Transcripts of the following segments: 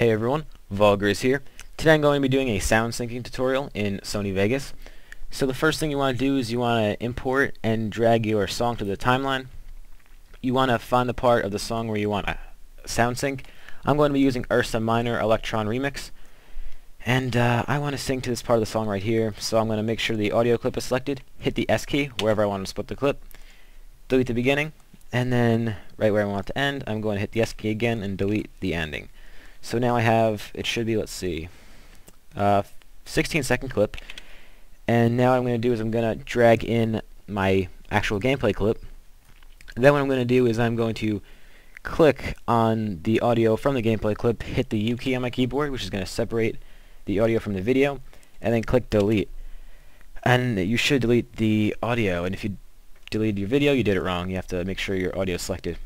Hey everyone, Valgriz here. Today I'm going to be doing a sound syncing tutorial in Sony Vegas. So the first thing you want to do is you want to import and drag your song to the timeline. You want to find the part of the song where you want a sound sync. I'm going to be using Ursa Minor Electron Remix. And I want to sync to this part of the song right here, so I'm going to make sure the audio clip is selected, hit the S key wherever I want to split the clip, delete the beginning, and then right where I want it to end, I'm going to hit the S key again and delete the ending. So now I have, it should be, let's see, 16-second clip, and now what I'm going to do is I'm going to drag in my actual gameplay clip. Then what I'm going to do is I'm going to click on the audio from the gameplay clip, hit the U key on my keyboard, which is going to separate the audio from the video, and then click delete. And you should delete the audio, and if you deleted your video, you did it wrong. You have to make sure your audio is selected.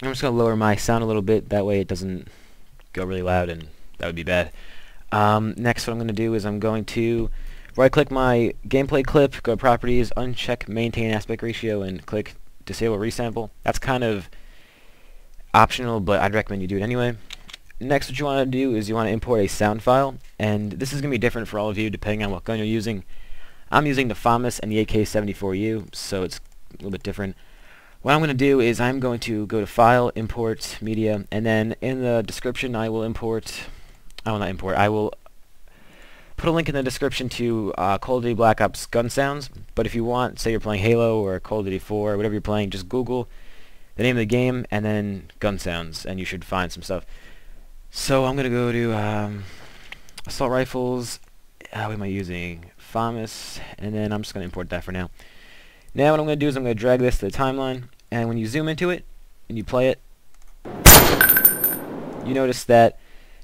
I'm just going to lower my sound a little bit, that way it doesn't go really loud, and that would be bad. Next, what I'm going to do is I'm going to right-click my gameplay clip, go to Properties, uncheck Maintain Aspect Ratio, and click Disable Resample. That's kind of optional, but I'd recommend you do it anyway. Next, what you want to do is you want to import a sound file, and this is going to be different for all of you depending on what gun you're using. I'm using the FAMAS and the AK-74U, so it's a little bit different. What I'm going to do is I'm going to go to File, Import, Media, and then in the description I will I will put a link in the description to Call of Duty Black Ops gun sounds, but if you want, say you're playing Halo or Call of Duty 4 or whatever you're playing, just Google the name of the game and then gun sounds, and you should find some stuff. So I'm going to go to assault rifles. What am I using? FAMAS, and then I'm just going to import that for now. Now what I'm going to do is I'm going to drag this to the timeline, and when you zoom into it and you play it, you notice that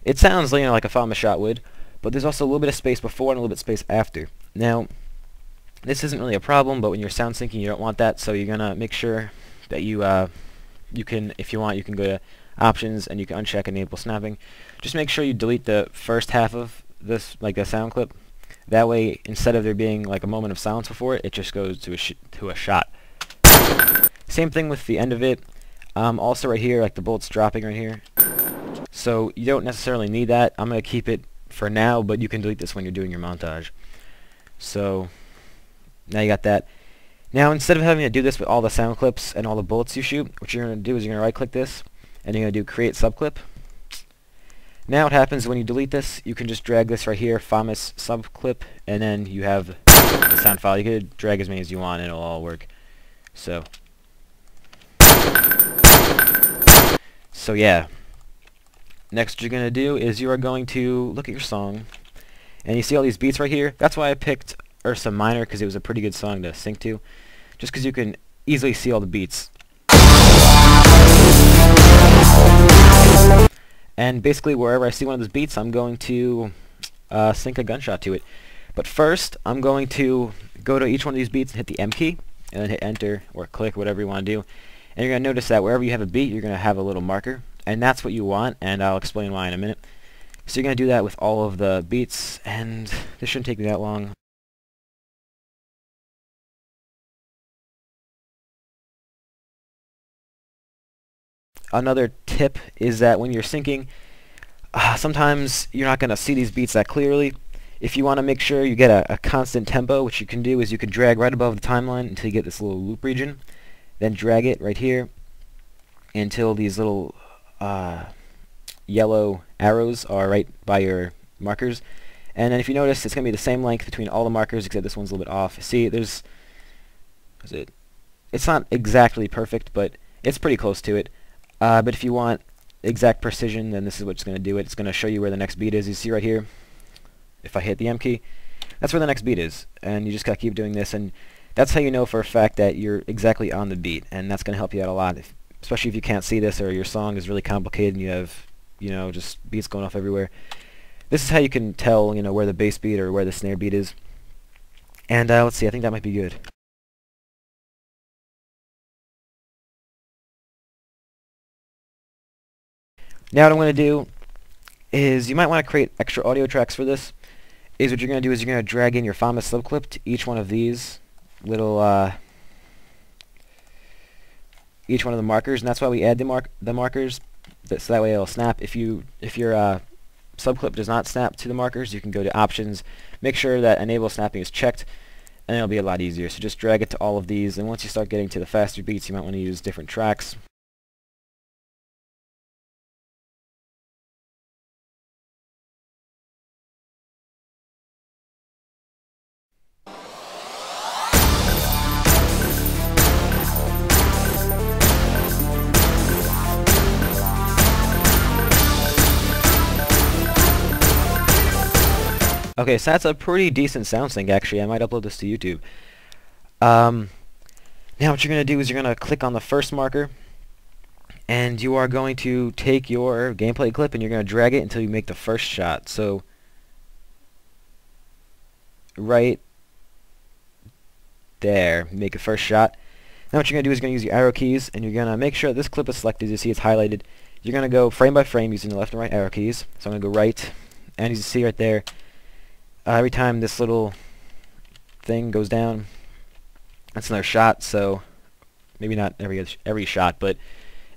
it sounds like a FAMAS shot would, but there's also a little bit of space before and a little bit of space after. Now, this isn't really a problem, but when you're sound syncing, you don't want that, so you're going to make sure that you can, if you want, you can go to Options and you can uncheck Enable Snapping. Just make sure you delete the first half of this, like a sound clip. That way, instead of there being like a moment of silence before it, it just goes to a shot. Same thing with the end of it. Also right here, like the bullets dropping right here. So you don't necessarily need that. I'm going to keep it for now, but you can delete this when you're doing your montage. So now you got that. Now instead of having to do this with all the sound clips and all the bullets you shoot, what you're going to do is you're going to right click this and you're going to do Create Subclip. Now what happens when you delete this, you can just drag this right here, FAMAS subclip, and then you have the sound file. You could drag as many as you want and it'll all work. So yeah. Next what you're going to do is you are going to look at your song, and you see all these beats right here. That's why I picked Ursa Minor, because it was a pretty good song to sync to, just because you can easily see all the beats. And basically wherever I see one of those beats, I'm going to sync a gunshot to it. But first, I'm going to go to each one of these beats and hit the M key, and then hit enter or click, whatever you want to do. And you're going to notice that wherever you have a beat, you're going to have a little marker. And that's what you want, and I'll explain why in a minute. So you're going to do that with all of the beats, and this shouldn't take me that long. Another tip is that when you're syncing, sometimes you're not going to see these beats that clearly. If you want to make sure you get a constant tempo, what you can do is you can drag right above the timeline until you get this little loop region, then drag it right here until these little yellow arrows are right by your markers. And then if you notice, it's going to be the same length between all the markers, except this one's a little bit off. See, it's not exactly perfect, but it's pretty close to it. But if you want exact precision, then this is what's going to do it. It's going to show you where the next beat is. You see right here, if I hit the M key, that's where the next beat is. And you just got to keep doing this, and that's how you know for a fact that you're exactly on the beat, and that's going to help you out a lot, especially if you can't see this or your song is really complicated and you have, just beats going off everywhere. This is how you can tell, where the bass beat or where the snare beat is. And let's see, I think that might be good. Now what I'm going to do is, you might want to create extra audio tracks for this. What you're going to do is you're going to drag in your FAMAS subclip to each one of these little each one of the markers, and that's why we add the markers. So that way it'll snap. If your subclip does not snap to the markers, you can go to options, make sure that enable snapping is checked, and it'll be a lot easier. So just drag it to all of these, and once you start getting to the faster beats, you might want to use different tracks. Okay, so that's a pretty decent sound sync, actually. I might upload this to YouTube. Now what you're going to do is you're going to click on the first marker, and you are going to take your gameplay clip and you're going to drag it until you make the first shot. So right there, make a first shot. Now what you're going to do is you're going to use your arrow keys, and you're going to make sure this clip is selected. You see it's highlighted. You're going to go frame by frame using the left and right arrow keys. So I'm going to go right, and as you see right there, every time this little thing goes down, that's another shot. So maybe not every shot, but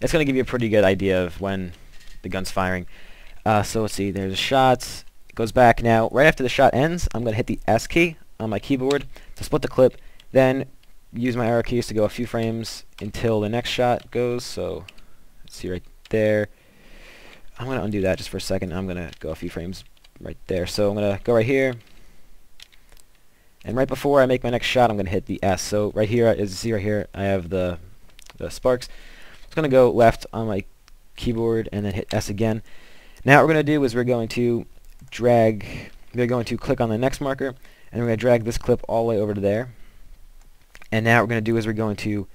it's going to give you a pretty good idea of when the gun's firing. So let's see, there's a shot, it goes back. Now right after the shot ends, I'm going to hit the S key on my keyboard to split the clip, then use my arrow keys to go a few frames until the next shot goes. So let's see right there, I'm going to undo that just for a second. I'm going to go a few frames right there. So I'm going to go right here, and right before I make my next shot, I'm going to hit the S. So right here, as you see right here, I have the sparks. I'm going to go left on my keyboard and then hit S again. Now what we're going to do is we're going to click on the next marker, and we're going to drag this clip all the way over to there. And now what we're going to do is we're going to,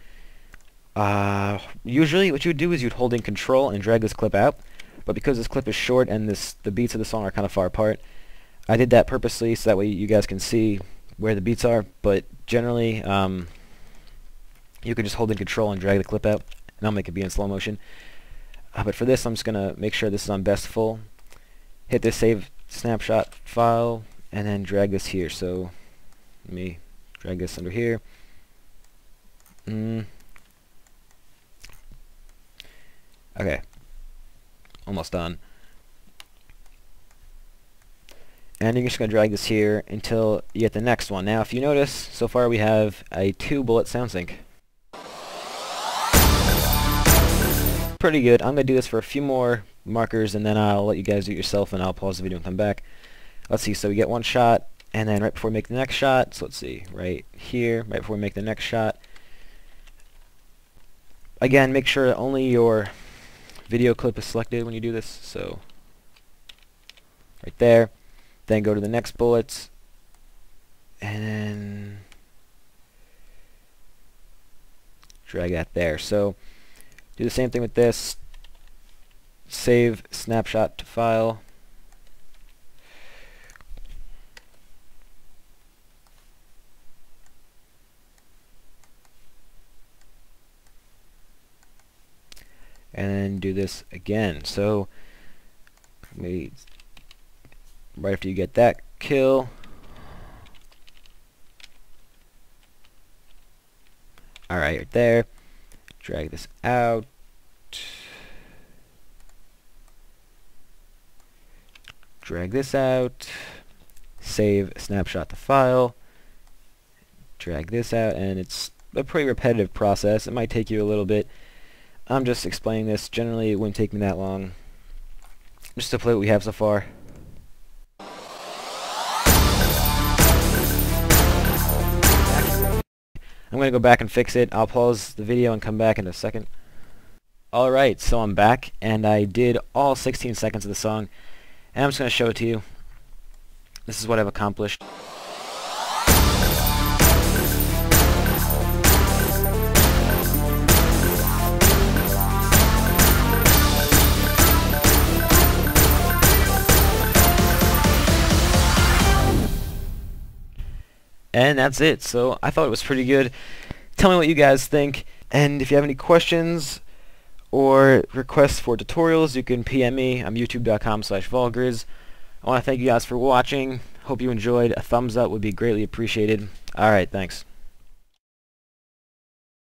usually what you would do is you'd hold in Control and drag this clip out. But because this clip is short and the beats of the song are kind of far apart, I did that purposely so that way you guys can see where the beats are. But generally, you can just hold in Control and drag the clip out, and I'll make it be in slow motion. But for this, I'm just going to make sure this is on best full, hit this save snapshot file, and then drag this here. So let me drag this under here. Okay. Almost done. And you're just going to drag this here until you get the next one. Now if you notice, so far we have a 2-bullet sound sync. Pretty good. I'm going to do this for a few more markers, and then I'll let you guys do it yourself, and I'll pause the video and come back. Let's see, so we get one shot, and then right before we make the next shot, so let's see, right here, right before we make the next shot. Again, make sure only your video clip is selected when you do this, so right there. Then go to the next bullets, and then drag that there. So do the same thing with this. Save snapshot to file. And then do this again. So maybe right after you get that kill, alright, right there, drag this out, drag this out, save snapshot to file, drag this out, and it's a pretty repetitive process. It might take you a little bit. I'm just explaining this. Generally, it wouldn't take me that long. Just to play what we have so far. I'm going to go back and fix it. I'll pause the video and come back in a second. Alright, so I'm back, and I did all 16 seconds of the song, and I'm just going to show it to you. This is what I've accomplished. And that's it. So I thought it was pretty good. Tell me what you guys think, and if you have any questions or requests for tutorials, you can PM me. I'm youtube.com/Valgriz. I want to thank you guys for watching. Hope you enjoyed. A thumbs up would be greatly appreciated. Alright, thanks.